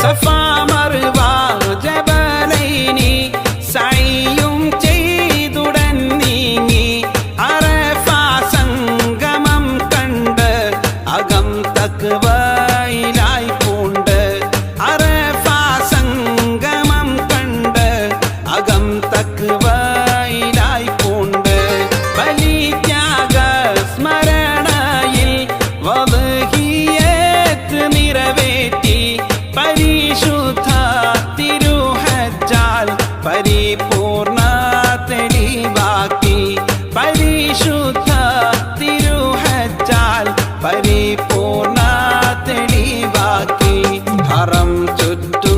സഫാ മർവ ജബലൈനി സഅയും ചെയ്തുടൻ നീങ്ങി അറഫ സംഗമം കണ്ട് അകം തഖ്വയിലായി പൂണ്ട് അറഫ സംഗമം കണ്ട് അകം തഖ്വയിലായി പൂണ്ട് ബലിത്യാഗ സ്മരണയിൽ വദ്ഹിയത്ത് നിറവേറ്റി പരിശുദ്ധ തിരുഹജ്ജാൽ പരിപൂർണ തെളിവാക്കി പരിശുദ്ധ തിരുഹജ്ജാൽ പരിപൂർണ തെളിവാക്കി ഹറം ചുറ്റും